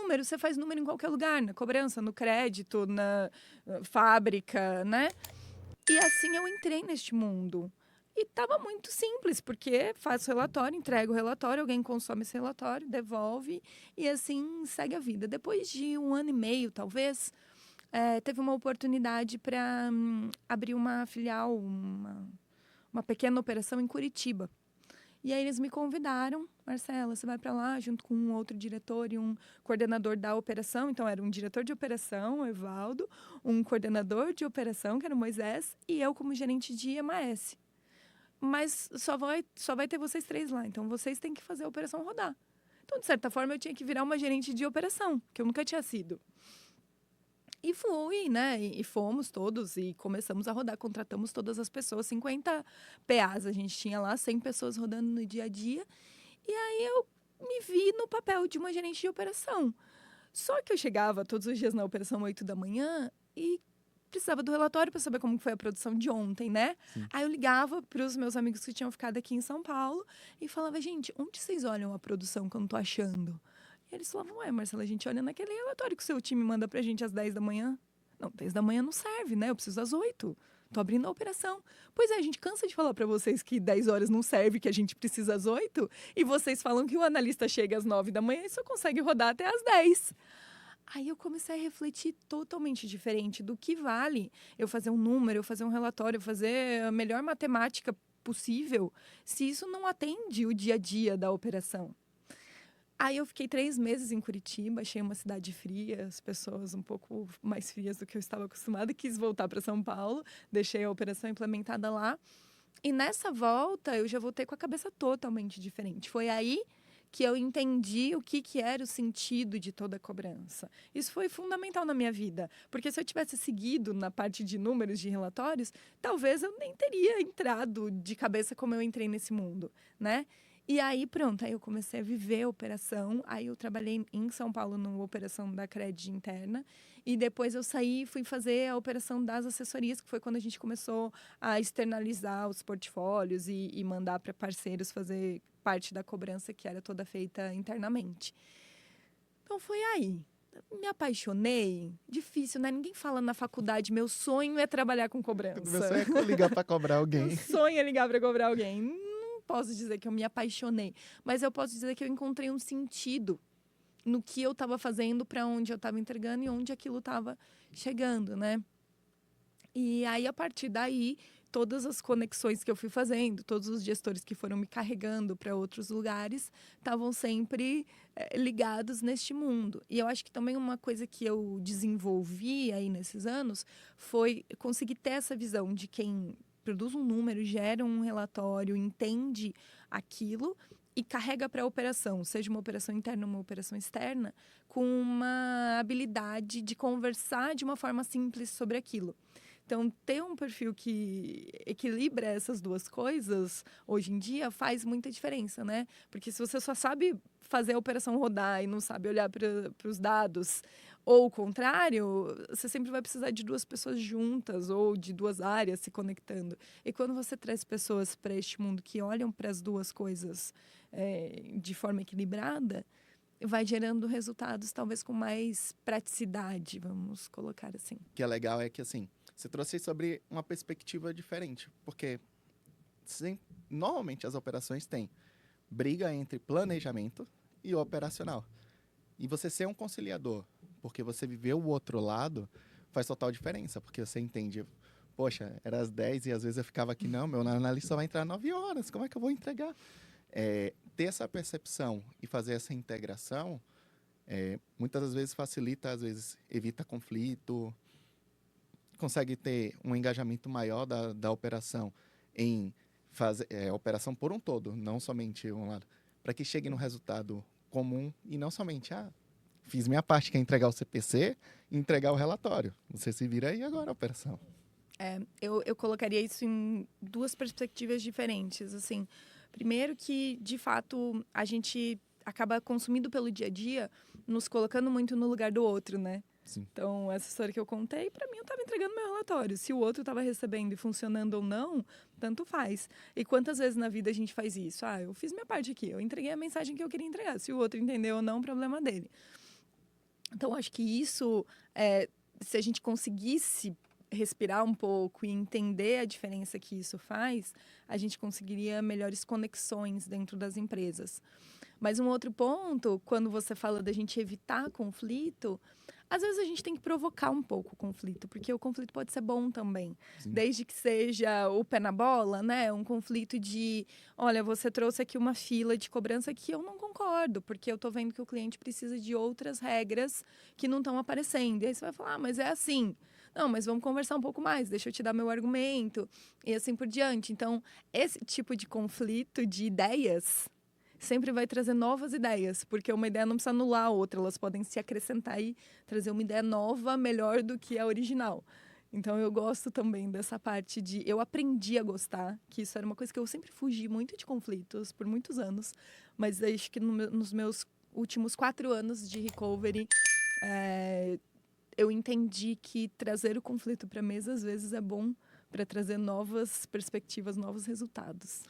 número, você faz número em qualquer lugar, na cobrança, no crédito, na fábrica, né? E assim eu entrei neste mundo. E tava muito simples, porque faço relatório, entrego o relatório, alguém consome esse relatório, devolve e assim segue a vida. Depois de 1 ano e meio, talvez, teve uma oportunidade para abrir uma filial, uma pequena operação em Curitiba. E aí eles me convidaram, Marcela, você vai para lá junto com um outro diretor e um coordenador da operação. Então era um diretor de operação, o Evaldo, um coordenador de operação, que era o Moisés, e eu como gerente de EMAS. Mas só vai ter vocês três lá, então vocês têm que fazer a operação rodar. Então, de certa forma, eu tinha que virar uma gerente de operação, que eu nunca tinha sido. E fui, né? E fomos todos e começamos a rodar, contratamos todas as pessoas, 50 PAs a gente tinha lá, 100 pessoas rodando no dia a dia. E aí eu me vi no papel de uma gerente de operação. Só que eu chegava todos os dias na operação 8 da manhã e precisava do relatório para saber como foi a produção de ontem, né? Sim. Aí eu ligava para os meus amigos que tinham ficado aqui em São Paulo e falava, gente, onde vocês olham a produção que eu não tô achando? E eles falavam, ué, Marcela, a gente olha naquele relatório que o seu time manda pra gente às 10 da manhã. Não, 10 da manhã não serve, né? Eu preciso às 8. Tô abrindo a operação. Pois é, a gente cansa de falar para vocês que 10 horas não serve, que a gente precisa às 8. E vocês falam que o analista chega às 9 da manhã e só consegue rodar até às 10. Aí eu comecei a refletir totalmente diferente do que vale eu fazer um número, eu fazer um relatório, eu fazer a melhor matemática possível, se isso não atende o dia a dia da operação. Aí eu fiquei 3 meses em Curitiba, achei uma cidade fria, as pessoas um pouco mais frias do que eu estava acostumada, quis voltar para São Paulo, deixei a operação implementada lá. E nessa volta eu já voltei com a cabeça totalmente diferente. Foi aí que eu entendi o que era o sentido de toda a cobrança. Isso foi fundamental na minha vida, porque se eu tivesse seguido na parte de números, de relatórios, talvez eu nem teria entrado de cabeça como eu entrei nesse mundo, né? E aí, pronto, aí eu comecei a viver a operação. Aí eu trabalhei em São Paulo numa operação da Cred interna. E depois eu saí e fui fazer a operação das assessorias, que foi quando a gente começou a externalizar os portfólios e mandar para parceiros fazer parte da cobrança que era toda feita internamente. Então foi aí. Me apaixonei. Difícil, né? Ninguém fala na faculdade, meu sonho é trabalhar com cobrança. Meu sonho é ligar para cobrar Meu alguém. sonho é ligar para cobrar alguém. Não posso dizer que eu me apaixonei, mas eu posso dizer que eu encontrei um sentido no que eu estava fazendo, para onde eu estava entregando e onde aquilo estava chegando, né? E aí, a partir daí, todas as conexões que eu fui fazendo, todos os gestores que foram me carregando para outros lugares, estavam sempre ligados neste mundo. E eu acho que também uma coisa que eu desenvolvi aí nesses anos foi conseguir ter essa visão de quem produz um número, gera um relatório, entende aquilo e carrega para a operação, seja uma operação interna ou uma operação externa, com uma habilidade de conversar de uma forma simples sobre aquilo. Então, ter um perfil que equilibra essas duas coisas, hoje em dia, faz muita diferença, né? Porque se você só sabe fazer a operação rodar e não sabe olhar para os dados, ou o contrário, você sempre vai precisar de duas pessoas juntas ou de duas áreas se conectando. E quando você traz pessoas para este mundo que olham para as duas coisas de forma equilibrada, vai gerando resultados talvez com mais praticidade, vamos colocar assim. O que é legal é que, assim, você trouxe sobre uma perspectiva diferente, porque normalmente as operações têm briga entre planejamento e operacional. E você ser um conciliador, porque você viveu o outro lado, faz total diferença, porque você entende, poxa, era às 10 e às vezes eu ficava aqui, não, meu analista só vai entrar 9 horas, como é que eu vou entregar? Ter essa percepção e fazer essa integração, muitas das vezes facilita, às vezes evita conflito, consegue ter um engajamento maior da operação em fazer a operação por um todo, não somente um lado, para que chegue no resultado comum e não somente, fiz minha parte, que é entregar o CPC e entregar o relatório. Você se vira aí agora a operação. Eu colocaria isso em duas perspectivas diferentes. Assim, primeiro que, de fato, a gente acaba consumindo pelo dia a dia, nos colocando muito no lugar do outro, né? Sim. Então, essa história que eu contei, para mim, eu estava entregando meu relatório. Se o outro estava recebendo e funcionando ou não, tanto faz. E quantas vezes na vida a gente faz isso? Eu fiz minha parte aqui, eu entreguei a mensagem que eu queria entregar. Se o outro entendeu ou não, problema dele. Então, acho que isso, se a gente conseguisse respirar um pouco e entender a diferença que isso faz, a gente conseguiria melhores conexões dentro das empresas. Mas um outro ponto, quando você fala da gente evitar conflito, às vezes a gente tem que provocar um pouco o conflito, porque o conflito pode ser bom também. Sim. Desde que seja o pé na bola, né? Um conflito de, olha, você trouxe aqui uma fila de cobrança que eu não concordo, porque eu tô vendo que o cliente precisa de outras regras que não estão aparecendo. E aí você vai falar, mas é assim. Não, mas vamos conversar um pouco mais, deixa eu te dar meu argumento, e assim por diante. Então, esse tipo de conflito de ideias sempre vai trazer novas ideias, porque uma ideia não precisa anular a outra, elas podem se acrescentar e trazer uma ideia nova, melhor do que a original. Então eu gosto também dessa parte de... Eu aprendi a gostar, que isso era uma coisa que eu sempre fugi muito de conflitos por muitos anos, mas acho que nos meus últimos 4 anos de recovery, eu entendi que trazer o conflito para a mesa às vezes é bom para trazer novas perspectivas, novos resultados.